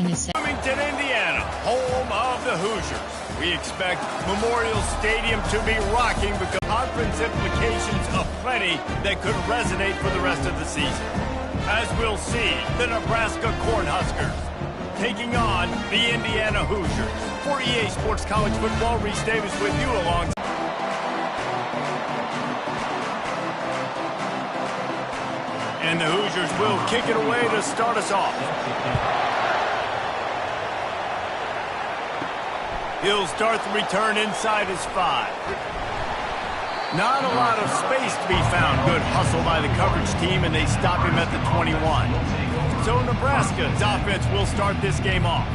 possession is set. Bloomington, Indiana, home of the Hoosiers. We expect Memorial Stadium to be rocking because conference implications aplenty that could resonate for the rest of the season. As we'll see, the Nebraska Cornhuskers taking on the Indiana Hoosiers. For EA Sports College Football, Reese Davis with you along. And the Hoosiers will kick it away to start us off. He'll start the return inside his 5. Not a lot of space to be found. Good hustle by the coverage team, and they stop him at the 21. So Nebraska's offense will start this game off.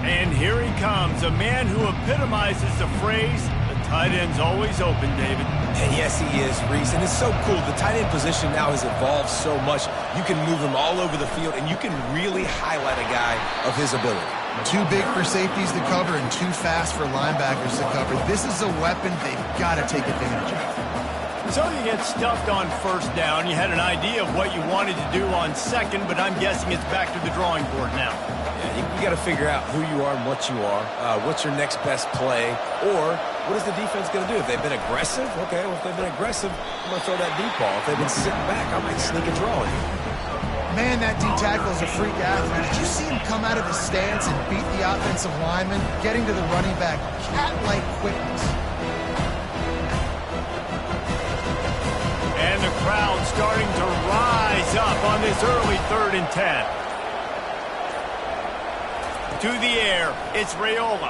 And here he comes, a man who epitomizes the phrase, the tight end's always open, David. And yes, he is, Reese. And it's so cool. The tight end position now has evolved so much. You can move him all over the field, and you can really highlight a guy of his ability. Too big for safeties to cover and too fast for linebackers to cover. This is a weapon they've got to take advantage of. So you get stuffed on first down. You had an idea of what you wanted to do on second, but I'm guessing it's back to the drawing board now. Yeah, you got to figure out who you are and what you are. What's your next best play? Or what is the defense going to do? If they've been aggressive, okay, well, if they've been aggressive, I'm going to throw that deep ball. If they've been sitting back, I might sneak a draw in. Man, that D tackle is a freak athlete. Did you see him come out of his stance and beat the offensive lineman, getting to the running back, cat-like quickness? And the crowd starting to rise up on this early 3rd and 10. To the air, it's Raiola.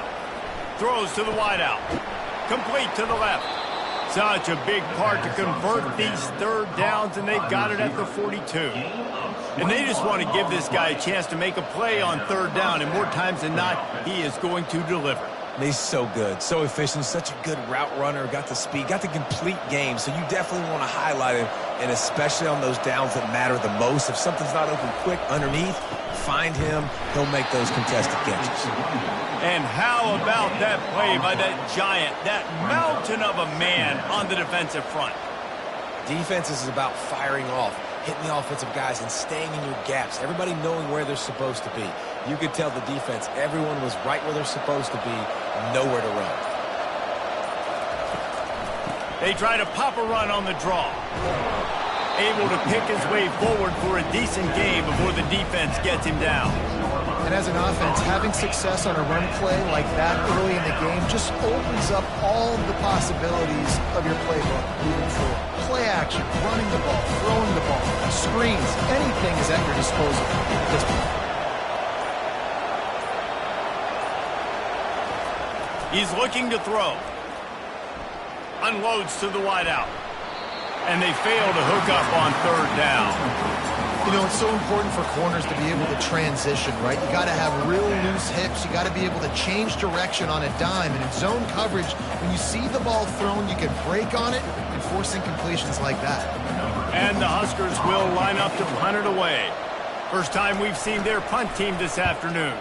Throws to the wideout. Complete to the left. Such a big part to convert these 3rd downs, and they've got it at the 42. And they just want to give this guy a chance to make a play on 3rd down, and more times than not, he is going to deliver. He's so good, so efficient, such a good route runner, got the speed, got the complete game, so you definitely want to highlight him, and especially on those downs that matter the most. If something's not open quick underneath, find him, he'll make those contested catches. And how about that play by that giant, that mountain of a man on the defensive front? Defense is about firing off, hitting the offensive guys and staying in your gaps, everybody knowing where they're supposed to be. You could tell the defense, everyone was right where they're supposed to be, nowhere to run. They try to pop a run on the draw. Able to pick his way forward for a decent game before the defense gets him down. And as an offense, having success on a run play like that early in the game just opens up all the possibilities of your playbook moving forward. Play action, running the ball, throwing the ball, screens, anything is at your disposal at this point. He's looking to throw. Unloads to the wideout. And they fail to hook up on 3rd down. You know, it's so important for corners to be able to transition, right? You got to have real loose hips. You got to be able to change direction on a dime. And in zone coverage, when you see the ball thrown, you can break on it and force incompletions like that. And the Huskers will line up to punt it away. First time we've seen their punt team this afternoon.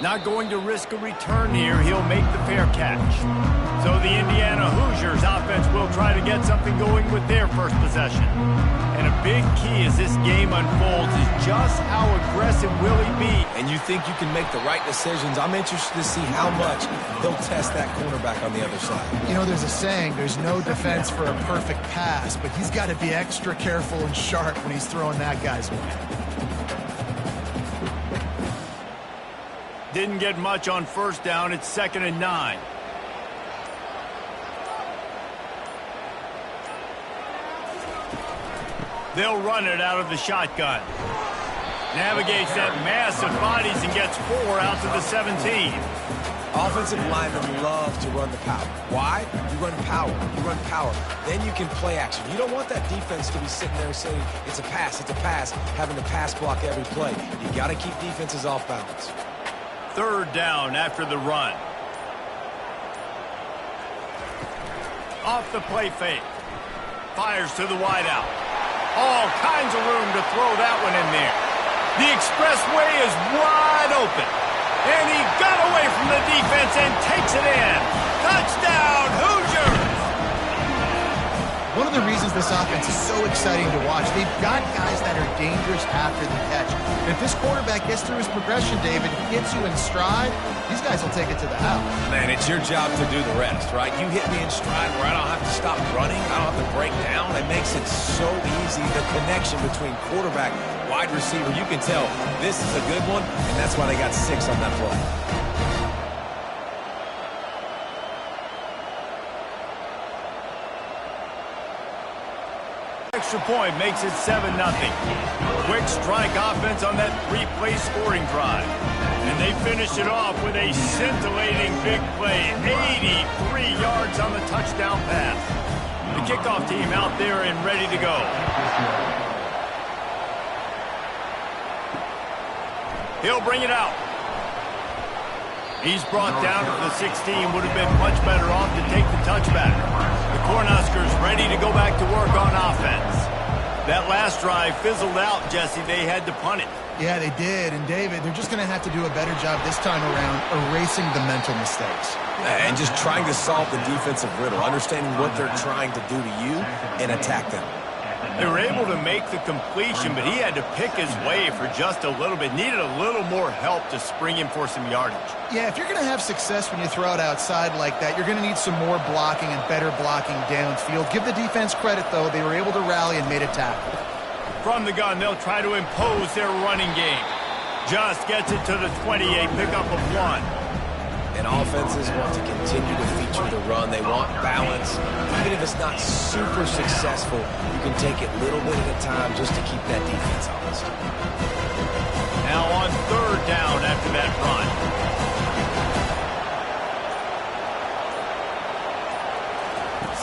Not going to risk a return here. He'll make the fair catch. So the Indiana Hoosiers offense will try to get something going with their first possession. And a big key as this game unfolds is just how aggressive will he be. And you think you can make the right decisions. I'm interested to see how much he'll test that cornerback on the other side. You know, there's a saying, there's no defense for a perfect pass, but he's got to be extra careful and sharp when he's throwing that guy's way. Didn't get much on first down. It's 2nd and 9. They'll run it out of the shotgun. Navigates that mass of bodies and gets 4 out to the 17. Offensive linemen love to run the power. Why? You run power. You run power. Then you can play action. You don't want that defense to be sitting there saying, it's a pass, having to pass block every play. You got to keep defenses off balance. 3rd down after the run. Off the play fake. Fires to the wideout. All kinds of room to throw that one in there. The expressway is wide open. And he got away from the defense and takes it in. Touchdown, Hoosiers! One of the reasons this offense is so exciting to watch, they've got guys that are dangerous after the catch. And if this quarterback gets through his progression, David, gets you in stride, these guys will take it to the house. Man, it's your job to do the rest, right? You hit me in stride where I don't have to stop running. I don't have to break down. It makes it so easy. The connection between quarterback, wide receiver, you can tell this is a good one, and that's why they got 6 on that play. Extra point makes it 7-0. Quick strike offense on that 3-play scoring drive. And they finish it off with a scintillating big play. 83 yards on the touchdown pass. The kickoff team out there and ready to go. He'll bring it out. He's brought down to the 16. Would have been much better off to take the touchback. The Cornhuskers ready to go back to work on offense. That last drive fizzled out, Jesse. They had to punt it. Yeah, they did. And, David, they're just going to have to do a better job this time around erasing the mental mistakes. And just trying to solve the defensive riddle, understanding what they're trying to do to you and attack them. They were able to make the completion, but he had to pick his way for just a little bit. Needed a little more help to spring him for some yardage. Yeah, if you're going to have success when you throw it outside like that, you're going to need some more blocking and better blocking downfield. Give the defense credit, though. They were able to rally and made a tackle. From the gun, they'll try to impose their running game. Just gets it to the 28, pickup of 1. And offenses want to continue to feature the run. They want balance. Even if it's not super successful, you can take it little bit at a time just to keep that defense honest. Now on 3rd down after that run.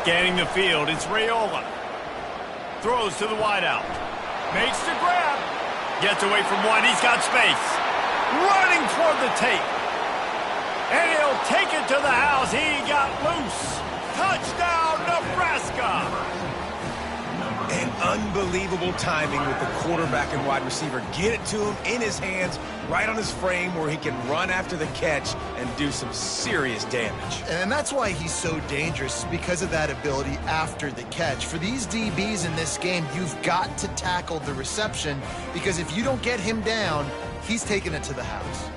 Scanning the field, it's Raiola. Throws to the wideout. Makes the grab. Gets away from 1. He's got space. Running toward the tape. And he'll take it to the house. He got loose. Touchdown, Nebraska. And unbelievable timing with the quarterback and wide receiver. Get it to him in his hands, right on his frame where he can run after the catch and do some serious damage. And that's why he's so dangerous, because of that ability after the catch. For these DBs in this game, you've got to tackle the reception, because if you don't get him down, he's taking it to the house.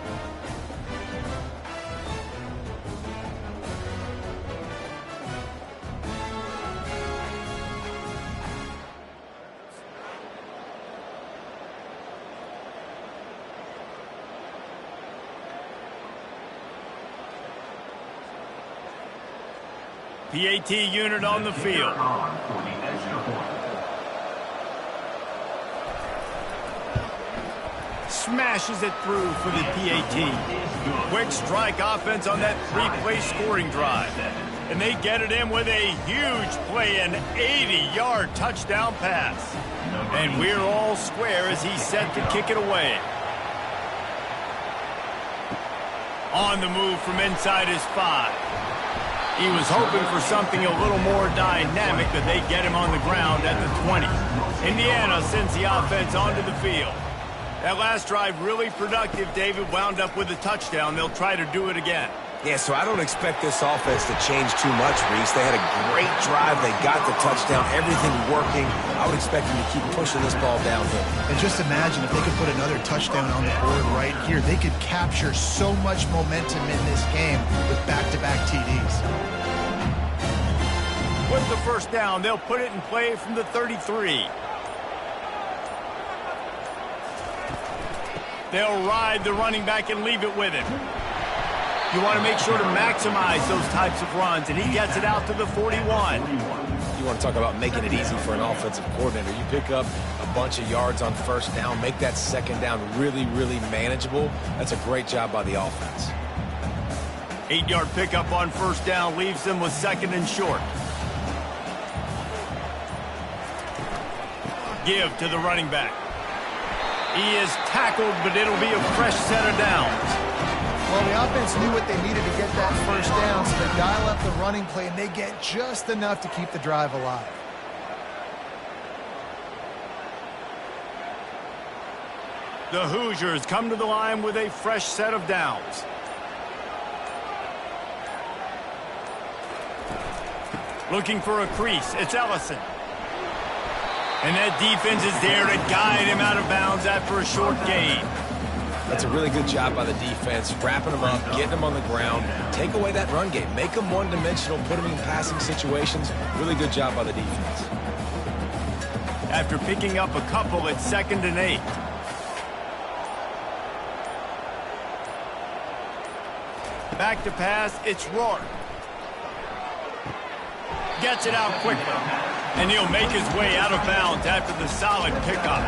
PAT unit on the field. Smashes it through for the PAT. Quick strike offense on that 3-play scoring drive. And they get it in with a huge play, an 80-yard touchdown pass. And we're all square as he's set to kick it away. On the move from inside his 5. He was hoping for something a little more dynamic, but they get him on the ground at the 20. Indiana sends the offense onto the field. That last drive really productive. David wound up with a touchdown. They'll try to do it again. Yeah, so I don't expect this offense to change too much, Reese. They had a great drive. They got the touchdown. Everything working. I would expect them to keep pushing this ball downhill. And just imagine if they could put another touchdown on the board right here. They could capture so much momentum in this game with back-to-back TDs. With the first down, they'll put it in play from the 33. They'll ride the running back and leave it with him. You want to make sure to maximize those types of runs, and he gets it out to the 41. You want to talk about making it easy for an offensive coordinator. You pick up a bunch of yards on first down, make that second down really, really manageable. That's a great job by the offense. 8-yard pickup on first down leaves them with 2nd and short. Give to the running back. He is tackled, but it'll be a fresh set of downs. Well, the offense knew what they needed to get that first down, so they dial up the running play, and they get just enough to keep the drive alive. The Hoosiers come to the line with a fresh set of downs. Looking for a crease. It's Ellison. And that defense is there to guide him out of bounds after a short gain. That's a really good job by the defense, wrapping them up, getting them on the ground. Take away that run game. Make them one-dimensional, put them in passing situations. Really good job by the defense. After picking up a couple, it's 2nd and 8. Back to pass, it's Rourke. Gets it out quickly. And he'll make his way out of bounds after the solid pickup.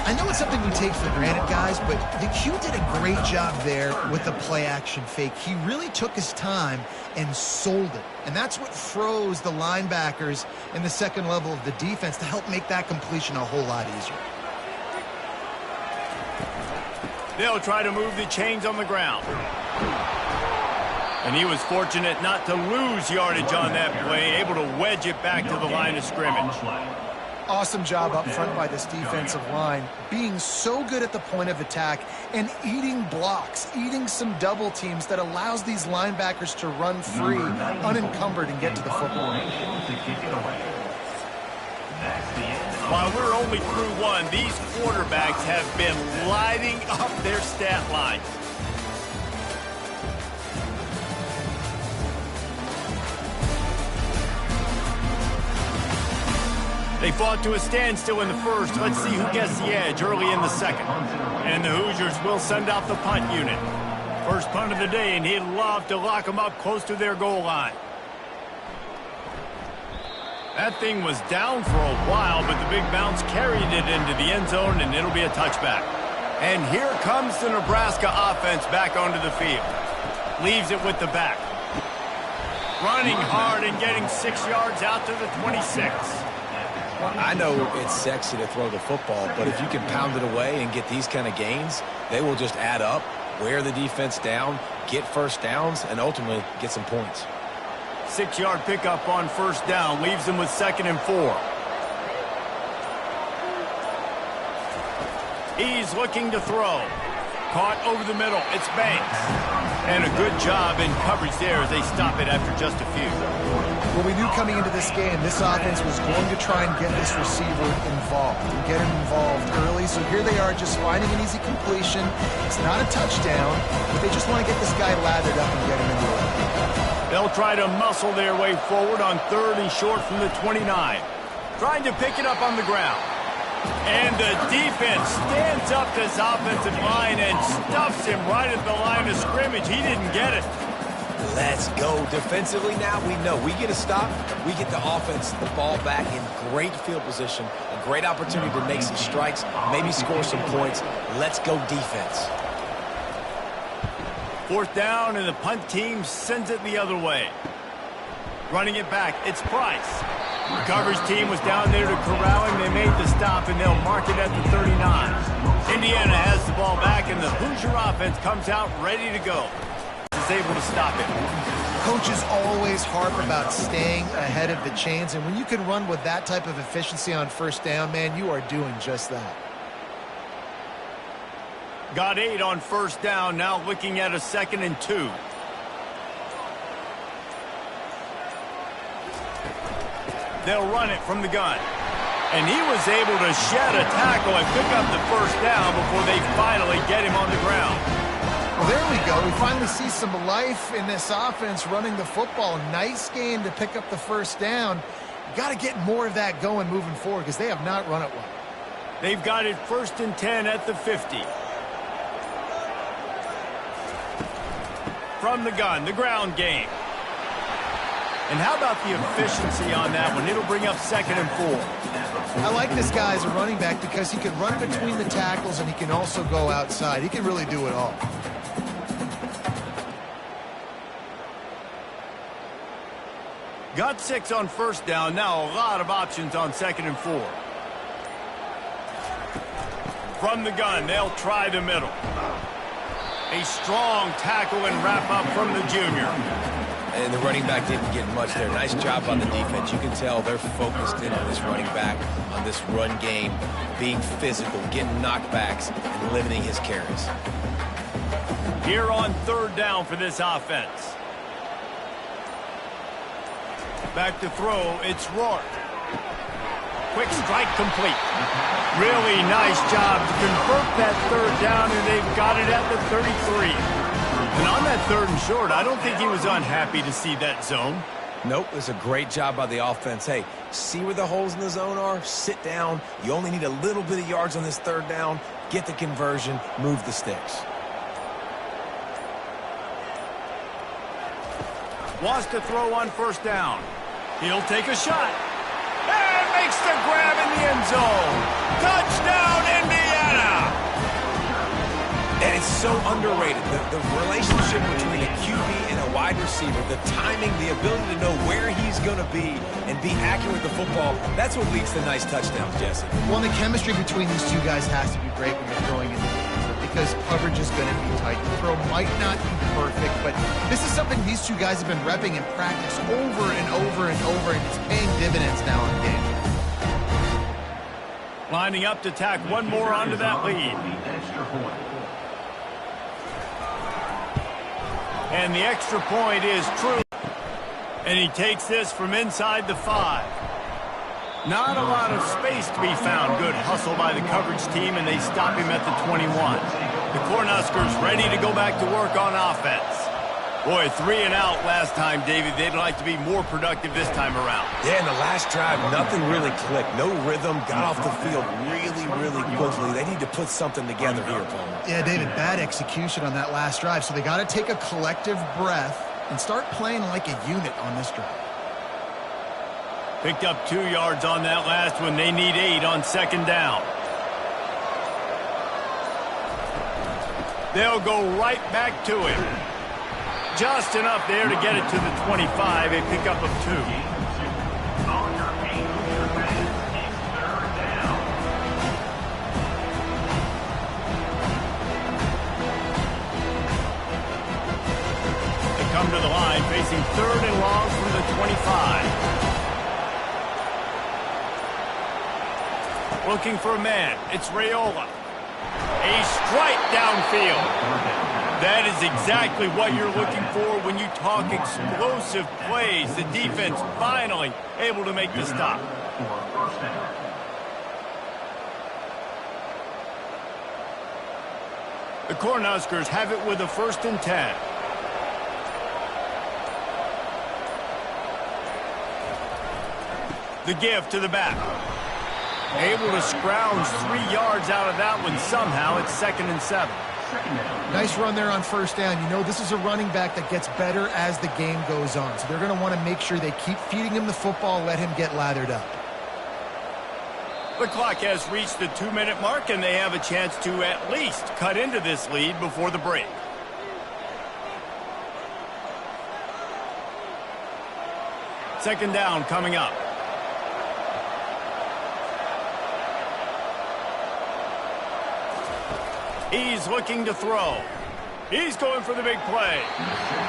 I know it's something we take for granted, guys, but the Q did a great job there with the play-action fake. He really took his time and sold it. And that's what froze the linebackers in the second level of the defense to help make that completion a whole lot easier. They'll try to move the chains on the ground. And he was fortunate not to lose yardage on that play, able to wedge it back to the line of scrimmage. Awesome job up front by this defensive line, being so good at the point of attack and eating blocks, eating some double teams that allows these linebackers to run free, unencumbered, and get to the football. While we're only through one, these quarterbacks have been lighting up their stat line. They fought to a standstill in the first. Let's see who gets the edge early in the second. And the Hoosiers will send out the punt unit. First punt of the day, and he'd love to lock them up close to their goal line. That thing was down for a while, but the big bounce carried it into the end zone, and it'll be a touchback. And here comes the Nebraska offense back onto the field. Leaves it with the back. Running hard and getting 6 yards out to the 26. I know it's sexy to throw the football, but if you can pound it away and get these kind of gains, they will just add up, wear the defense down, get first downs, and ultimately get some points. 6-yard pickup on first down leaves them with 2nd and 4. He's looking to throw. Caught over the middle. It's Banks. And a good job in coverage there as they stop it after just a few. Well, we knew coming into this game, this offense was going to try and get this receiver involved and get him involved early. So here they are just finding an easy completion. It's not a touchdown, but they just want to get this guy lathered up and get him into it. They'll try to muscle their way forward on 3rd and short from the 29. Trying to pick it up on the ground. And the defense stands up this offensive line and stuffs him right at the line of scrimmage. He didn't get it. Let's go. Defensively now, we know we get a stop. We get the offense the ball back in great field position. A great opportunity to make some strikes, maybe score some points. Let's go defense. 4th down, and the punt team sends it the other way. Running it back, it's Price. The coverage team was down there to corral him. They made the stop, and they'll mark it at the 39. Indiana has the ball back, and the Hoosier offense comes out ready to go. Is able to stop it. Coaches always harp about staying ahead of the chains, and when you can run with that type of efficiency on first down, man, you are doing just that. Got 8 on first down, now looking at a 2nd and 2. They'll run it from the gun. And he was able to shed a tackle and pick up the first down before they finally get him on the ground. Well, there we go. We finally see some life in this offense running the football. Nice game to pick up the first down. You got to get more of that going moving forward because they have not run it well. They've got it 1st and 10 at the 50. From the gun, the ground game. And how about the efficiency on that one? It'll bring up 2nd and 4. I like this guy as a running back because he can run between the tackles and he can also go outside. He can really do it all. Got 6 on first down. Now a lot of options on 2nd and 4. From the gun, they'll try the middle. A strong tackle and wrap up from the junior. And the running back didn't get much there. Nice job on the defense. You can tell they're focused in on this running back, on this run game, being physical, getting knockbacks, and limiting his carries. Here on 3rd down for this offense. Back to throw, it's Rourke. Quick strike complete. Really nice job to convert that third down, and they've got it at the 33. And on that third and short, I don't think he was unhappy to see that zone. Nope, it was a great job by the offense. Hey, see where the holes in the zone are? Sit down. You only need a little bit of yards on this third down. Get the conversion, move the sticks. Wants to throw on first down. He'll take a shot. And makes the grab in the end zone. Touchdown, Indiana! And it's so underrated. The relationship between a QB and a wide receiver, the timing, the ability to know where he's going to be and be accurate with the football, that's what leads to nice touchdowns, Jesse. Well, the chemistry between these two guys has to be great when you're throwing in the game because coverage is going to be tight. The throw might not be perfect, but this is something these two guys have been repping in practice over and over and over, and it's paying dividends now in game. Lining up to tack one more onto that lead. And the extra point is true. And he takes this from inside the 5. Not a lot of space to be found. Good hustle by the coverage team, and they stop him at the 21. The Cornhuskers ready to go back to work on offense. Boy, 3 and out last time, David. They'd like to be more productive this time around. Yeah, in the last drive, nothing really clicked. No rhythm. Got off the field really quickly. They need to put something together here, Palmer. Yeah, David, bad execution on that last drive. So they got to take a collective breath and start playing like a unit on this drive. Picked up 2 yards on that last one. They need 8 on second down. They'll go right back to him. Just enough there to get it to the 25. A pickup of 2. They come to the line facing 3rd and long from the 25. Looking for a man. It's Raiola. A strike downfield. That is exactly what you're looking for when you talk explosive plays. The defense finally able to make the stop. The Cornhuskers have it with a 1st and 10. The give to the back. Able to scrounge 3 yards out of that one somehow. It's 2nd and 7. Nice run there on first down. You know, this is a running back that gets better as the game goes on. So they're going to want to make sure they keep feeding him the football, let him get lathered up. The clock has reached the 2-minute mark, and they have a chance to at least cut into this lead before the break. Second down coming up. He's looking to throw. He's going for the big play.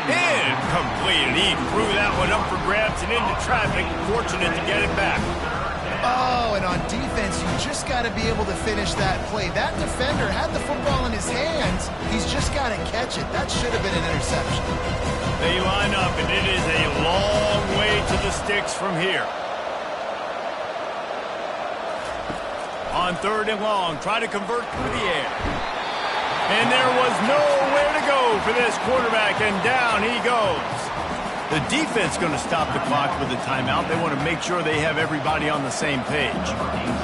Incomplete. He threw that one up for grabs and into traffic. Fortunate to get it back. Oh, and on defense, you just got to be able to finish that play. That defender had the football in his hands. He's just got to catch it. That should have been an interception. They line up, and it is a long way to the sticks from here. On 3rd and long, try to convert through the air. And there was nowhere to go for this quarterback, and down he goes. The defense going to stop the clock with a timeout. They want to make sure they have everybody on the same page.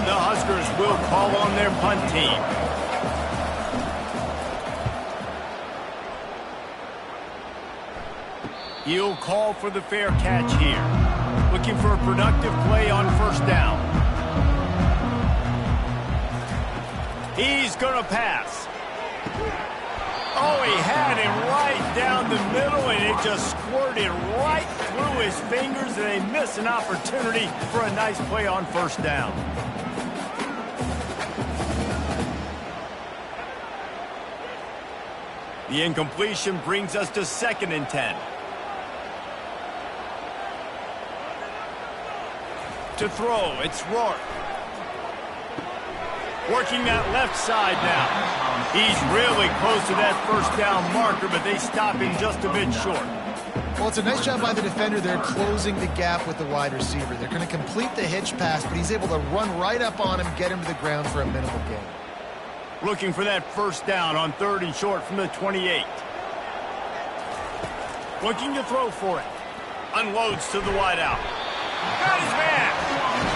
The Huskers will call on their punt team. He'll call for the fair catch here. Looking for a productive play on first down. He's going to pass. Oh, he had him right down the middle, and it just squirted right through his fingers, and they miss an opportunity for a nice play on first down. The incompletion brings us to 2nd and 10. To throw, it's Rourke. Working that left side now. He's really close to that first down marker, but they stop him just a bit short. Well, it's a nice job by the defender there closing the gap with the wide receiver. They're going to complete the hitch pass, but he's able to run right up on him, get him to the ground for a minimal gain. Looking for that first down on 3rd and short from the 28. Looking to throw for it. Unloads to the wideout. Got his man.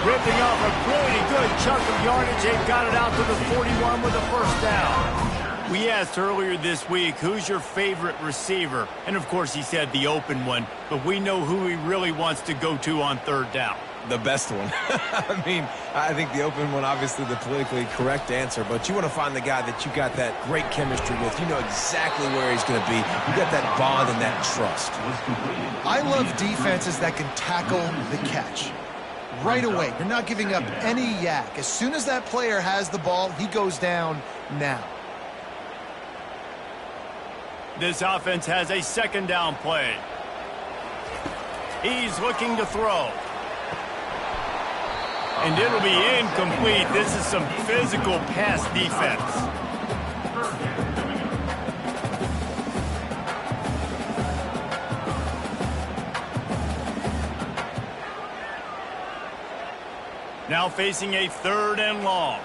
Ripping off a pretty good chunk of yardage. They've got it out to the 41 with a first down. We asked earlier this week, who's your favorite receiver? And, of course, he said the open one. But we know who he really wants to go to on 3rd down. The best one. I mean, I think the open one, obviously the politically correct answer, but you want to find the guy that you got that great chemistry with. You know exactly where he's going to be. You got that bond and that trust. I love defenses that can tackle the catch. Right away, you're not giving up any yak. As soon as that player has the ball, he goes down now. This offense has a 2nd down play. He's looking to throw. And it'll be incomplete. This is some physical pass defense. Now facing a 3rd and long.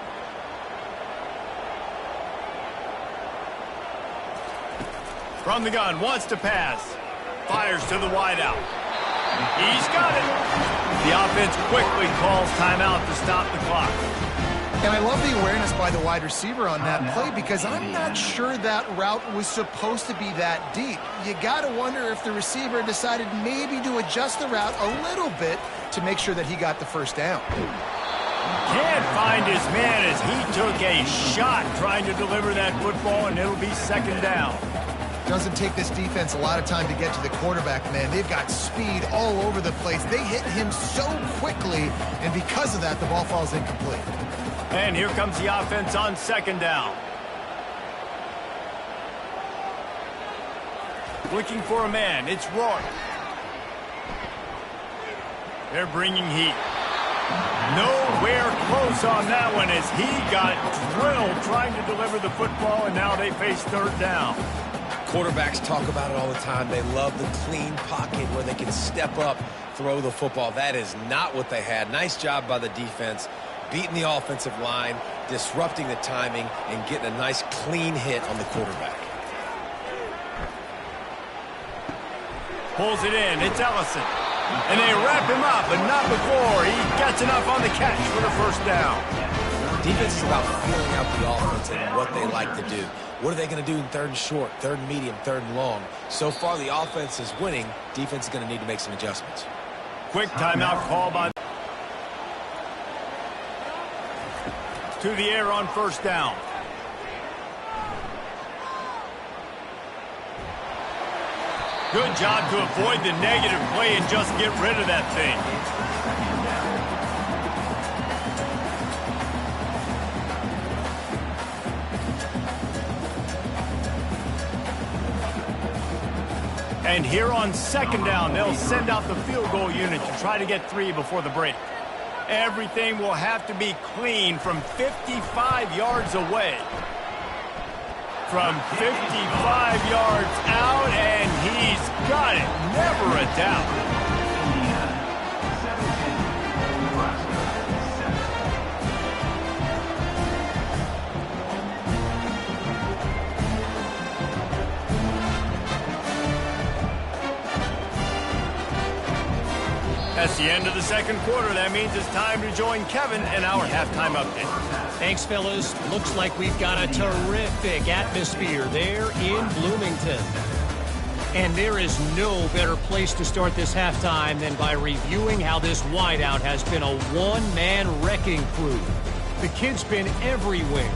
From the gun, wants to pass. Fires to the wideout. He's got it. The offense quickly calls timeout to stop the clock. And I love the awareness by the wide receiver on that play because I'm not sure that route was supposed to be that deep. You got to wonder if the receiver decided maybe to adjust the route a little bit to make sure that he got the first down. Can't find his man as he took a shot trying to deliver that football, and it'll be 2nd down. Doesn't take this defense a lot of time to get to the quarterback, man. They've got speed all over the place. They hit him so quickly, and because of that, the ball falls incomplete. And here comes the offense on 2nd down. Looking for a man. It's Roy. They're bringing heat. Nowhere close on that one as he got drilled trying to deliver the football, and now they face 3rd down. Quarterbacks talk about it all the time. They love the clean pocket where they can step up, throw the football. That is not what they had. Nice job by the defense, beating the offensive line, disrupting the timing, and getting a nice clean hit on the quarterback. Pulls it in. It's Ellison. And they wrap him up, but not before he gets enough on the catch for the first down. Defense is about feeling out the offense and what they like to do. What are they going to do in 3rd and short, 3rd and medium, 3rd and long? So far, the offense is winning. Defense is going to need to make some adjustments. Quick timeout call by to the air on 1st down. Good job to avoid the negative play and just get rid of that thing. And here on 2nd down, they'll send out the field goal unit to try to get 3 before the break. Everything will have to be clean from 55 yards away. From 55 yards out, and he's got it. Never a doubt. That's the end of the 2nd quarter. That means it's time to join Kevin in our halftime update. Thanks, fellas. Looks like we've got a terrific atmosphere there in Bloomington. And there is no better place to start this halftime than by reviewing how this wideout has been a one-man wrecking crew. The kid's been everywhere.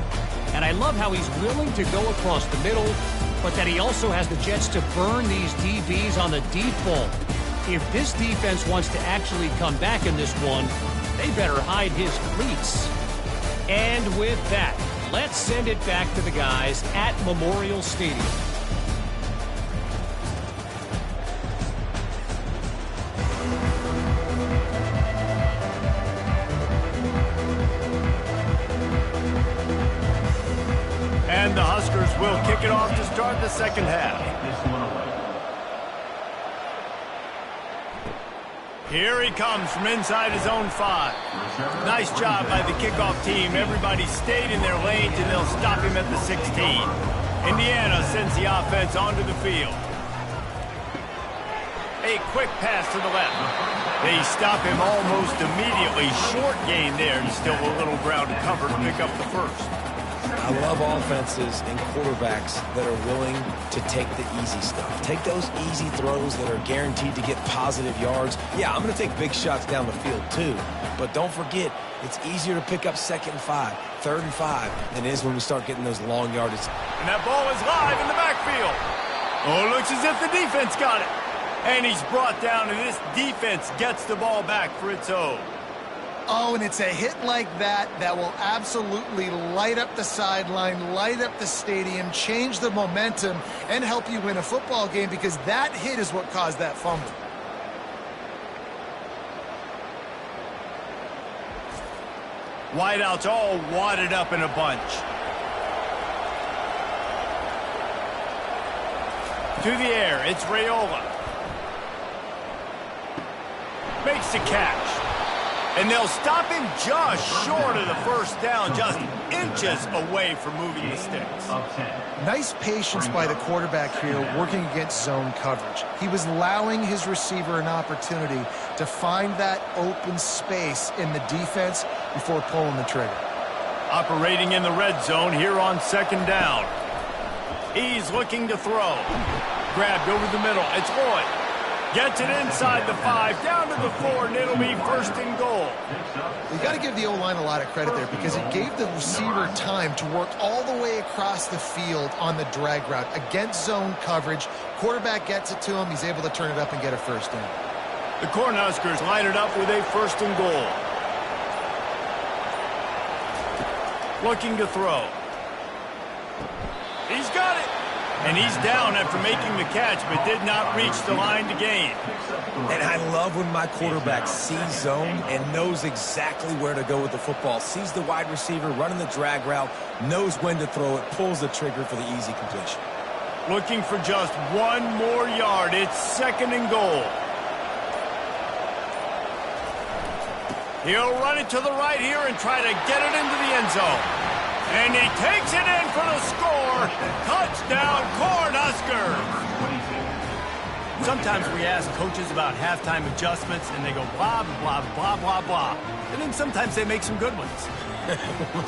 And I love how he's willing to go across the middle, but that he also has the jets to burn these DBs on the deep ball. If this defense wants to actually come back in this one, they better hide his cleats. And with that, let's send it back to the guys at Memorial Stadium. And the Huskers will kick it off to start the 2nd half. Here he comes from inside his own 5. Nice job by the kickoff team. Everybody stayed in their lanes, and they'll stop him at the 16. Indiana sends the offense onto the field. A quick pass to the left. They stop him almost immediately. Short gain there, and still a little ground to cover to pick up the first. I love offenses and quarterbacks that are willing to take the easy stuff. Take those easy throws that are guaranteed to get positive yards. Yeah, I'm going to take big shots down the field too, but don't forget, it's easier to pick up 2nd and 5, 3rd and 5 than it is when we start getting those long yardage. And that ball is live in the backfield. Oh, it looks as if the defense got it. And he's brought down, and this defense gets the ball back for its own. Oh, and it's a hit like that that will absolutely light up the sideline, light up the stadium, change the momentum, and help you win a football game, because that hit is what caused that fumble. Wideouts all wadded up in a bunch. To the air, it's Raiola. Makes the catch. And they'll stop him just short of the first down, just inches away from moving the sticks. Nice patience by the quarterback here working against zone coverage. He was allowing his receiver an opportunity to find that open space in the defense before pulling the trigger. Operating in the red zone here on 2nd down. He's looking to throw. Grabbed over the middle. It's Lloyd. Gets it inside the 5, down to the 4, and it'll be 1st and goal. You got to give the O-line a lot of credit there, because it gave the receiver time to work all the way across the field on the drag route against zone coverage. Quarterback gets it to him. He's able to turn it up and get a 1st down. The Cornhuskers line it up with a 1st and goal. Looking to throw. He's got it. And he's down after making the catch, but did not reach the line to gain. And I love when my quarterback sees zone and knows exactly where to go with the football. Sees the wide receiver running the drag route, knows when to throw it, pulls the trigger for the easy completion. Looking for just 1 more yard. It's 2nd and goal. He'll run it to the right here and try to get it into the end zone. And he takes it in for the score. Touchdown, Cornhuskers. Sometimes we ask coaches about halftime adjustments, and they go blah, blah, blah, blah, blah. And then sometimes they make some good ones.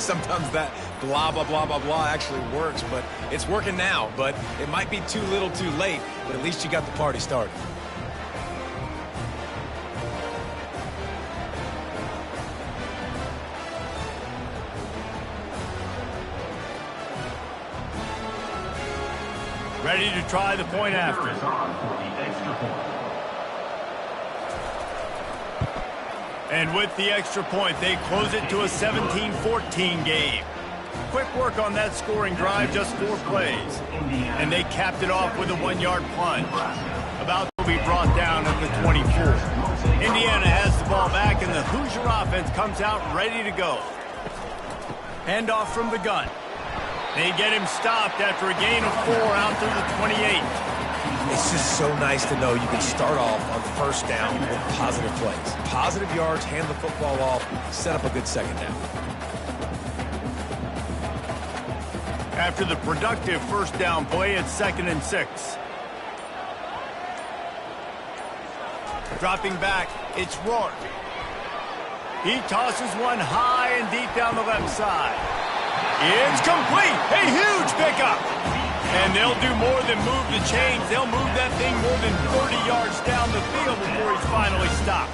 Sometimes that blah, blah, blah, blah, blah actually works, but it's working now. But it might be too little too late, but at least you got the party started. Ready to try the point after. And with the extra point, they close it to a 17-14 game. Quick work on that scoring drive, just 4 plays. And they capped it off with a 1-yard plunge. About to be brought down at the 24. Indiana has the ball back, and the Hoosier offense comes out ready to go. Handoff from the gun. They get him stopped after a gain of 4 out through the 28. It's just so nice to know you can start off on 1st down with positive plays. Positive yards, hand the football off, set up a good 2nd down. After the productive 1st down play, it's 2nd and 6. Dropping back, it's Rourke. He tosses one high and deep down the left side. It's complete. A huge pickup. And they'll do more than move the chains. They'll move that thing more than 30 yards down the field before he's finally stopped.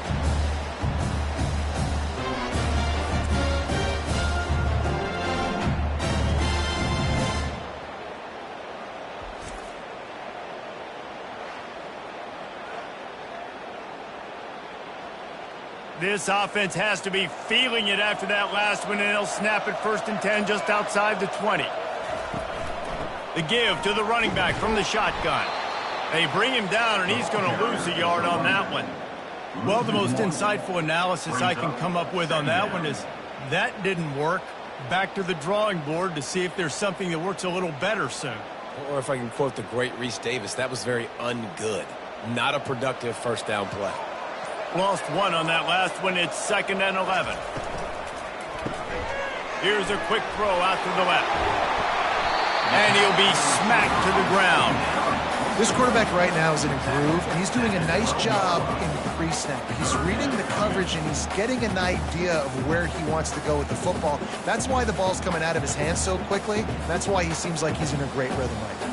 This offense has to be feeling it after that last one, and they'll snap it 1st and 10 just outside the 20. The give to the running back from the shotgun. They bring him down, and he's going to lose a yard on that one. Well, the most insightful analysis I can come up with on that one is that didn't work. Back to the drawing board to see if there's something that works a little better soon. Or if I can quote the great Reese Davis, that was very ungood. Not a productive 1st down play. Lost one on that last one. It's 2nd and 11. Here's a quick throw out to the left. And he'll be smacked to the ground. This quarterback right now is in a groove, and he's doing a nice job in pre-snap. He's reading the coverage, and he's getting an idea of where he wants to go with the football. That's why the ball's coming out of his hands so quickly. That's why he seems like he's in a great rhythm right now.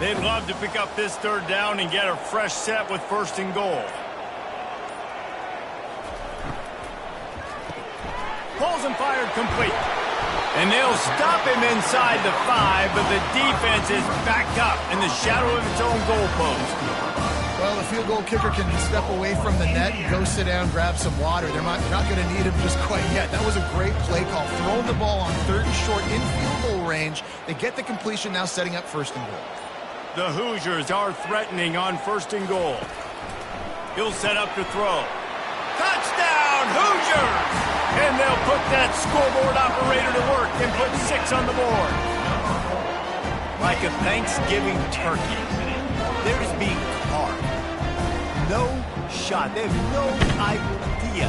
They'd love to pick up this 3rd down and get a fresh set with 1st and goal. Pulls and fired complete. And they'll stop him inside the 5, but the defense is backed up in the shadow of its own goalpost. Well, the field goal kicker can step away from the net and go sit down, grab some water. They're not going to need him just quite yet. That was a great play call. Throwing the ball on 3rd and short in field goal range. They get the completion, now setting up 1st and goal. The Hoosiers are threatening on 1st and goal. He'll set up to throw. Touchdown, Hoosiers! And they'll put that scoreboard operator to work and put 6 on the board. Like a Thanksgiving turkey, there's being carved. No shot. They have no idea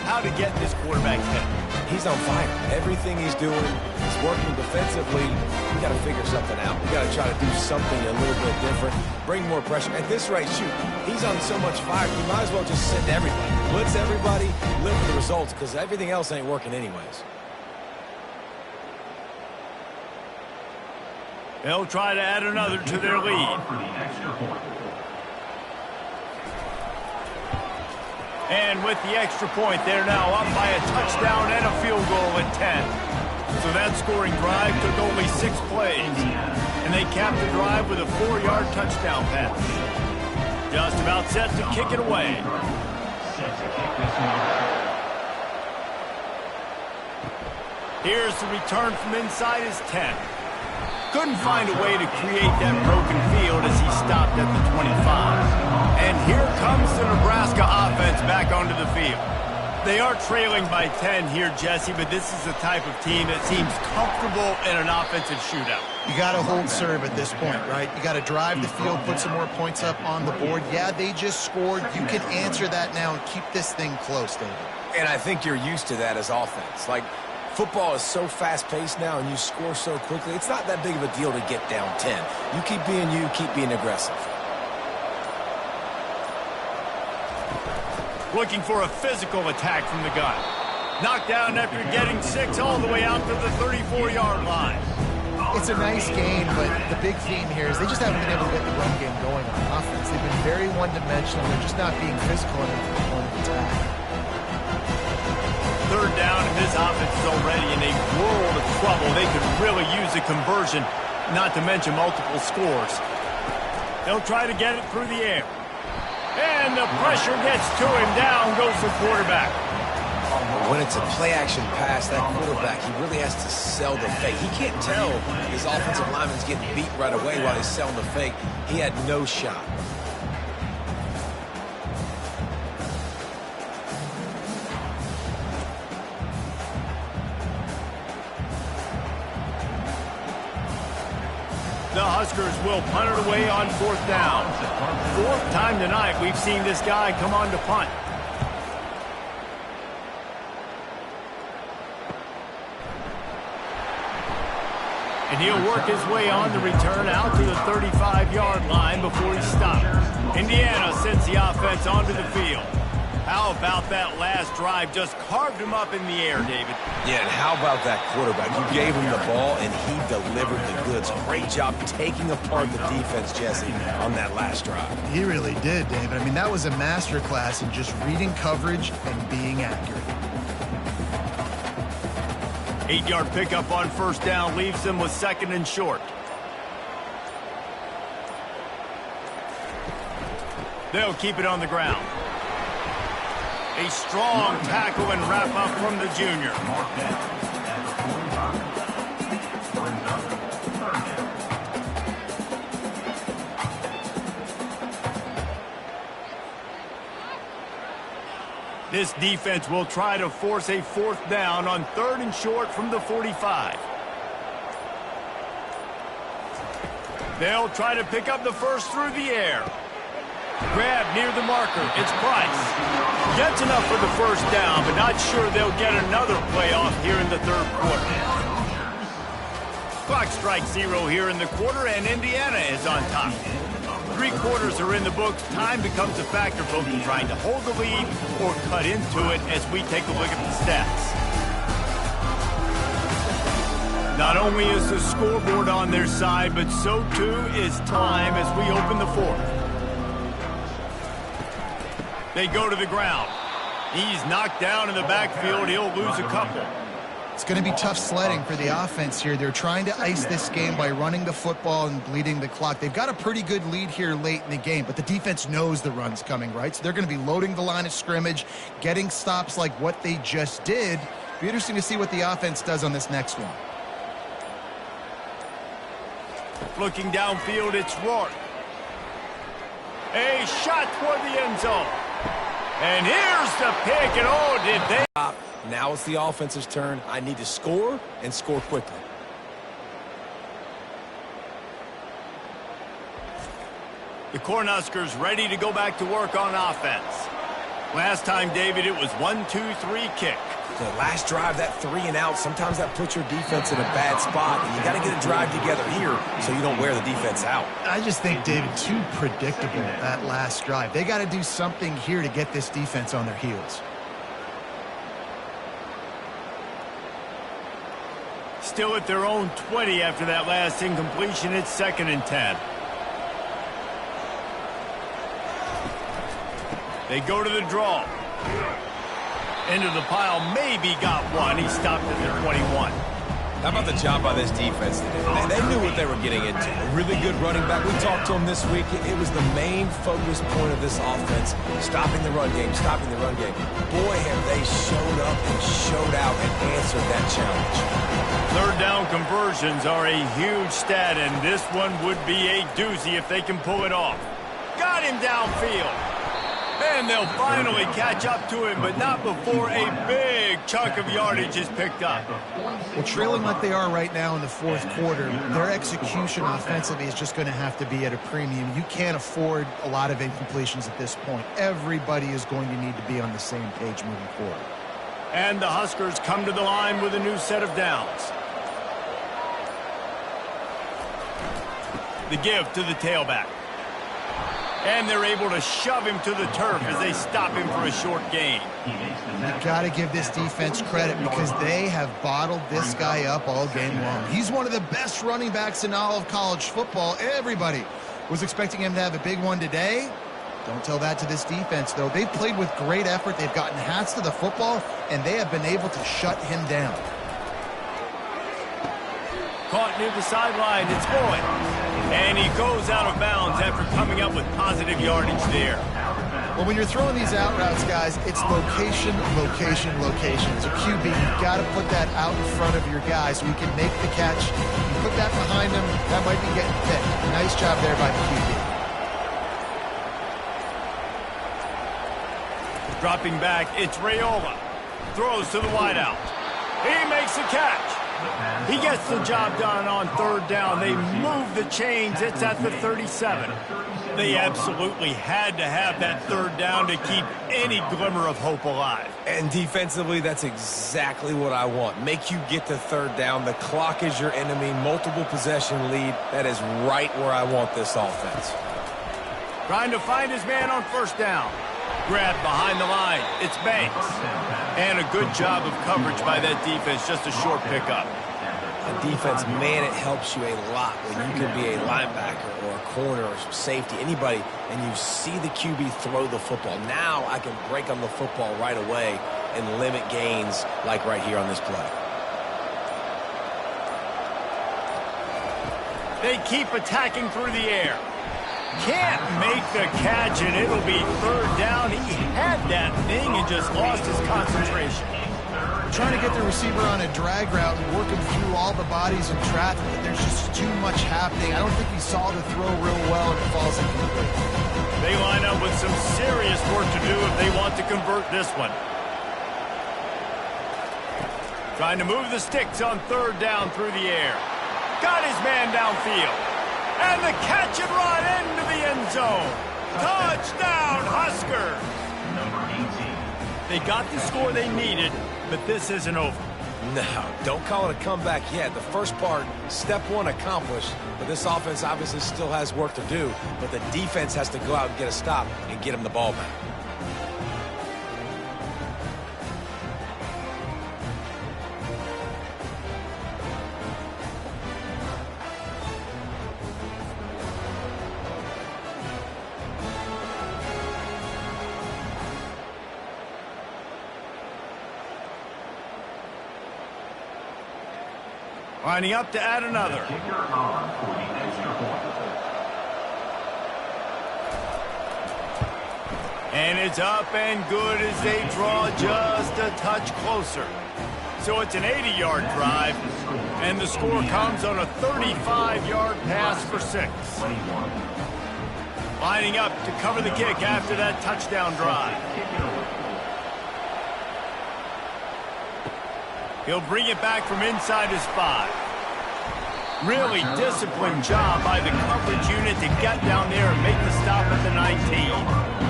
how to get this quarterback's head. He's on fire. Everything he's doing, he's working defensively. We got to figure something out. We got to try to do something a little bit different. Bring more pressure. At this rate, shoot, he's on so much fire, you might as well just send everybody. Blitz everybody, live for the results, because everything else ain't working anyways. They'll try to add another to their lead. And with the extra point, they're now up by a touchdown and a field goal at 10. So that scoring drive took only 6 plays. And they capped the drive with a 4-yard touchdown pass. Just about set to kick it away. Here's the return from inside his 10. Couldn't find a way to create that broken field as he stopped at the 25. And here comes the Nebraska offense back onto the field. They are trailing by 10 here, Jesse, but this is the type of team that seems comfortable in an offensive shootout. You got to hold serve at this point, right? You got to drive the field, put some more points up on the board. Yeah, they just scored. You can answer that now and keep this thing close, David. And I think you're used to that as offense. Like, football is so fast-paced now, and you score so quickly. It's not that big of a deal to get down 10. You keep being you, keep being aggressive. Looking for a physical attack from the gun. Knocked down after getting 6 all the way out to the 34-yard line. It's a nice game, but the big theme here is they just haven't been able to get the run game going on offense. They've been very one-dimensional. They're just not being physical enough to the attack. 3rd down, and this offense is already in a world of trouble. They could really use a conversion, not to mention multiple scores. They'll try to get it through the air. And the pressure gets to him. Down goes the quarterback. When it's a play-action pass, that quarterback, he really has to sell the fake. He can't tell his offensive lineman's getting beat right away while he's selling the fake. He had no shot. The Huskers will punt it away on 4th down. 4th time tonight we've seen this guy come on to punt. And he'll work his way on the return out to the 35-yard line before he stops. Indiana sends the offense onto the field. How about that last drive? Just carved him up in the air, David. Yeah, and how about that quarterback? You gave him the ball, and he delivered the goods. Great job taking apart the defense, Jesse, on that last drive. He really did, David. I mean, that was a masterclass in just reading coverage and being accurate. 8-yard pickup on 1st down leaves them with 2nd and short. They'll keep it on the ground. A strong tackle and wrap-up from the junior. This defense will try to force a 4th down on 3rd and short from the 45. They'll try to pick up the first through the air. Grab near the marker. It's Price. Gets enough for the first down, but not sure they'll get another play off here in the third quarter. Clock strikes 0 here in the quarter, and Indiana is on top. 3 quarters are in the books. Time becomes a factor, both in trying to hold the lead or cut into it as we take a look at the stats. Not only is the scoreboard on their side, but so too is time as we open the fourth. They go to the ground. He's knocked down in the backfield. He'll lose a couple. It's going to be tough sledding for the offense here. They're trying to ice this game by running the football and bleeding the clock. They've got a pretty good lead here late in the game, but the defense knows the run's coming, right? So they're going to be loading the line of scrimmage, getting stops like what they just did. Be interesting to see what the offense does on this next one. Looking downfield, it's Rourke. A shot toward the end zone. And here's the pick, and oh, did they... Now it's the offense's turn. I need to score and score quickly. The Cornhuskers ready to go back to work on offense. Last time, David, it was 1-2-3 kick. The last drive, that 3 and out, sometimes that puts your defense in a bad spot, and you got to get a drive together here so you don't wear the defense out. I just think, David, too predictable, that last drive. They got to do something here to get this defense on their heels. Still at their own 20 after that last incompletion. It's 2nd and 10. They go to the draw. Into the pile, maybe got one. He stopped at their 21. How about the job by this defense today? They knew what they were getting into. A really good running back. We talked to him this week. It was the main focus point of this offense. Stopping the run game, stopping the run game. Boy, have they showed up and showed out and answered that challenge. 3rd down conversions are a huge stat, and this one would be a doozy if they can pull it off. Got him downfield. And they'll finally catch up to him, but not before a big chunk of yardage is picked up. Well, trailing like they are right now in the fourth quarter, their execution offensively is just going to have to be at a premium. You can't afford a lot of incompletions at this point. Everybody is going to need to be on the same page moving forward. And the Huskers come to the line with a new set of downs. The give to the tailback. And they're able to shove him to the turf as they stop him for a short gain. You've got to give this defense credit because they have bottled this guy up all game long. He's one of the best running backs in all of college football. Everybody was expecting him to have a big one today. Don't tell that to this defense, though. They've played with great effort. They've gotten hats to the football, and they have been able to shut him down. Caught near the sideline. It's Boyd. And he goes out of bounds after coming up with positive yardage there. Well, when you're throwing these out routes, guys, it's location, location, location. So QB, you've got to put that out in front of your guy so he can make the catch. You put that behind him, that might be getting picked. Nice job there by the QB. Dropping back, it's Raiola. Throws to the wideout. He makes the catch. He gets the job done on 3rd down. They move the chains. It's at the 37. They absolutely had to have that 3rd down to keep any glimmer of hope alive. And defensively, that's exactly what I want. Make you get the 3rd down. The clock is your enemy. Multiple possession lead. That is right where I want this offense. Trying to find his man on 1st down. Grabbed behind the line. It's Banks. And a good job of coverage by that defense. Just a short pickup. A defense, man, it helps you a lot when you can be a linebacker or a corner or safety, anybody, and you see the QB throw the football. Now I can break on the football right away and limit gains like right here on this play. They keep attacking through the air. Can't make the catch, and it'll be 3rd down. He had that thing and just lost his concentration. Trying to get the receiver on a drag route and work him through all the bodies in traffic, but there's just too much happening. I don't think he saw the throw real well, and it falls incomplete. They line up with some serious work to do if they want to convert this one. Trying to move the sticks on 3rd down through the air. Got his man downfield. And the catch and run into the end zone. Touchdown, Husker! They got the score they needed, but this isn't over. No, don't call it a comeback yet. The first part, step one accomplished, but this offense obviously still has work to do, but the defense has to go out and get a stop and get them the ball back. Lining up to add another. And it's up and good as they draw just a touch closer. So it's an 80-yard drive, and the score comes on a 35-yard pass for 6. Lining up to cover the kick after that touchdown drive. He'll bring it back from inside his 5. Really disciplined job by the coverage unit to get down there and make the stop at the 19.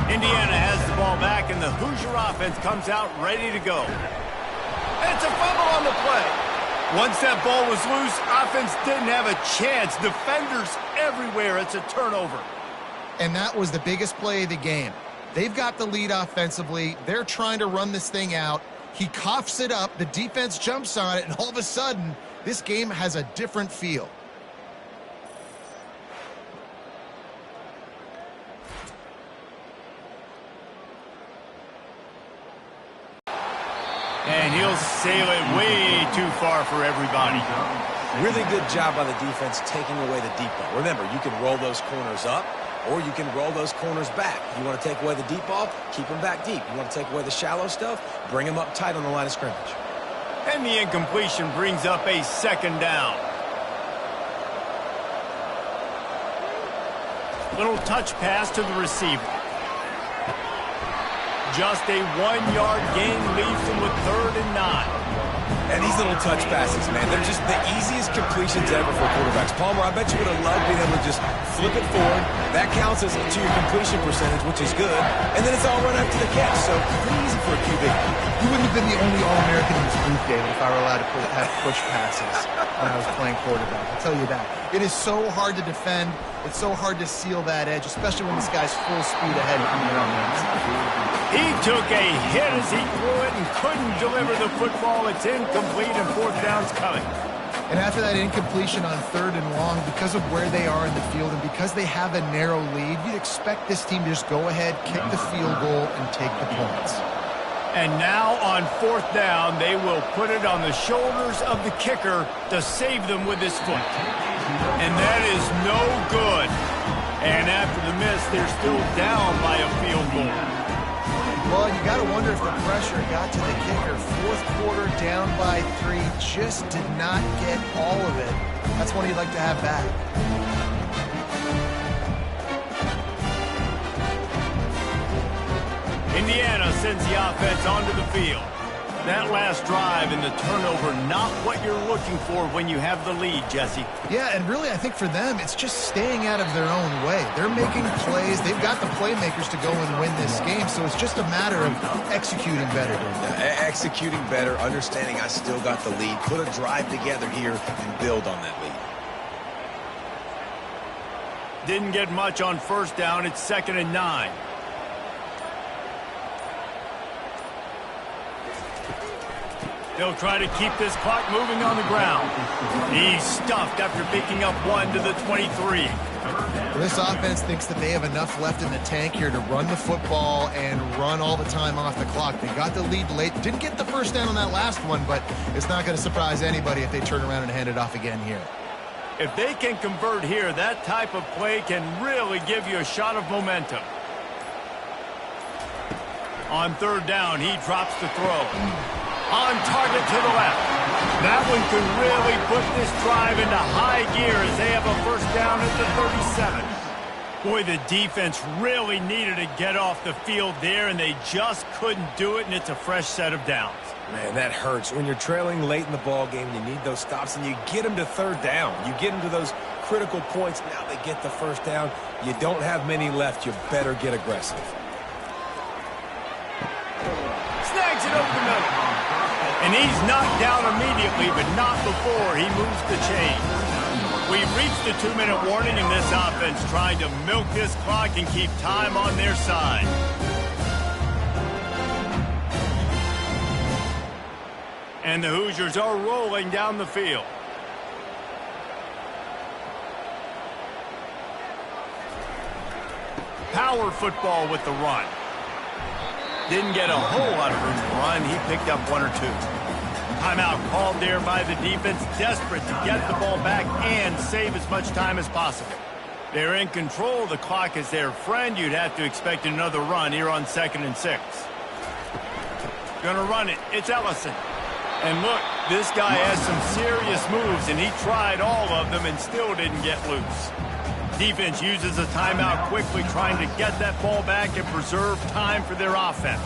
Indiana has the ball back, and the Hoosier offense comes out ready to go. It's a fumble on the play. Once that ball was loose, offense didn't have a chance. Defenders everywhere. It's a turnover. And that was the biggest play of the game. They've got the lead offensively. They're trying to run this thing out. He coughs it up, the defense jumps on it, and all of a sudden, this game has a different feel. And he'll sail it way too far for everybody. Really good job by the defense taking away the deep ball. Remember, you can roll those corners up, or you can roll those corners back. You want to take away the deep ball, keep them back deep. You want to take away the shallow stuff, bring them up tight on the line of scrimmage. And the incompletion brings up a 2nd down. Little touch pass to the receiver. Just a 1-yard gain leaves them with 3rd and 9. And these little touch passes, man, they're just the easiest completions ever for quarterbacks. Palmer, I bet you would have loved being able to just flip it forward. That counts as to your completion percentage, which is good. And then it's all run after the catch, so pretty easy for a QB. You wouldn't have been the only All-American in this booth, David, if I were allowed to have push passes when I was playing quarterback. I'll tell you that. It is so hard to defend. It's so hard to seal that edge, especially when this guy's full speed ahead coming around the inside. He took a hit as he threw it and couldn't deliver the football. It's incomplete and 4th down's coming. And after that incompletion on 3rd and long, because of where they are in the field and because they have a narrow lead, you'd expect this team to just go ahead, kick the field goal, and take the points. And now on 4th down, they will put it on the shoulders of the kicker to save them with his foot. And that is no good. And after the miss, they're still down by a field goal. Well, you got to wonder if the pressure got to the kicker. 4th quarter down by 3, just did not get all of it. That's one you'd like to have back. Indiana sends the offense onto the field. That last drive and the turnover, not what you're looking for when you have the lead, Jesse. Yeah, and really I think for them, it's just staying out of their own way. They're making plays. They've got the playmakers to go and win this game, so it's just a matter of executing better. Executing better, understanding I still got the lead, put a drive together here and build on that lead. Didn't get much on 1st down. It's 2nd and 9. They'll try to keep this clock moving on the ground. He's stuffed after picking up 1 to the 23. This offense thinks that they have enough left in the tank here to run the football and run all the time off the clock. They got the lead late. Didn't get the 1st down on that last one, but it's not going to surprise anybody if they turn around and hand it off again here. If they can convert here, that type of play can really give you a shot of momentum. On 3rd down, he drops the throw. On target to the left. That one could really put this drive into high gear as they have a 1st down at the 37. Boy, the defense really needed to get off the field there, and they just couldn't do it, and it's a fresh set of downs. Man, that hurts. When you're trailing late in the ball game, you need those stops, and you get them to 3rd down. You get them to those critical points. Now they get the first down. You don't have many left. You better get aggressive. Snags it over the middle. And he's knocked down immediately, but not before he moves the chain. We've reached the 2-minute warning, and this offense trying to milk this clock and keep time on their side. And the Hoosiers are rolling down the field. Power football with the run. Didn't get a whole lot of room to run. He picked up 1 or 2. Timeout called there by the defense, desperate to get the ball back and save as much time as possible. They're in control. The clock is their friend. You'd have to expect another run here on 2nd and 6. Gonna run it. It's Ellison. And look, this guy has some serious moves, and he tried all of them and still didn't get loose. Defense uses a timeout quickly, trying to get that ball back and preserve time for their offense.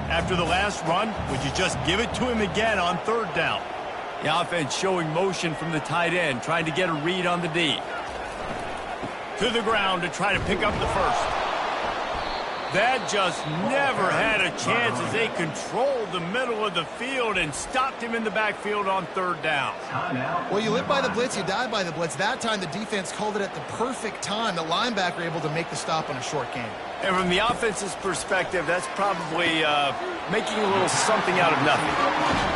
After the last run, would you just give it to him again on 3rd down? The offense showing motion from the tight end, trying to get a read on the D. To the ground to try to pick up the first. That just never had a chance as they controlled the middle of the field and stopped him in the backfield on 3rd down. Well, you live by the blitz, you die by the blitz. That time the defense called it at the perfect time. The linebacker able to make the stop on a short game. And from the offense's perspective, that's probably making a little something out of nothing.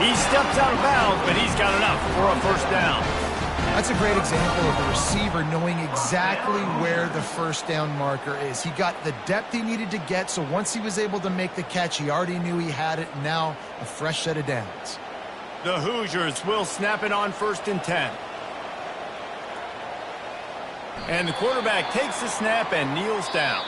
He steps out of bounds, but he's got enough for a 1st down. That's a great example of the receiver knowing exactly where the 1st down marker is. He got the depth he needed to get, so once he was able to make the catch, he already knew he had it. Now a fresh set of downs. The Hoosiers will snap it on 1st and 10. And the quarterback takes the snap and kneels down.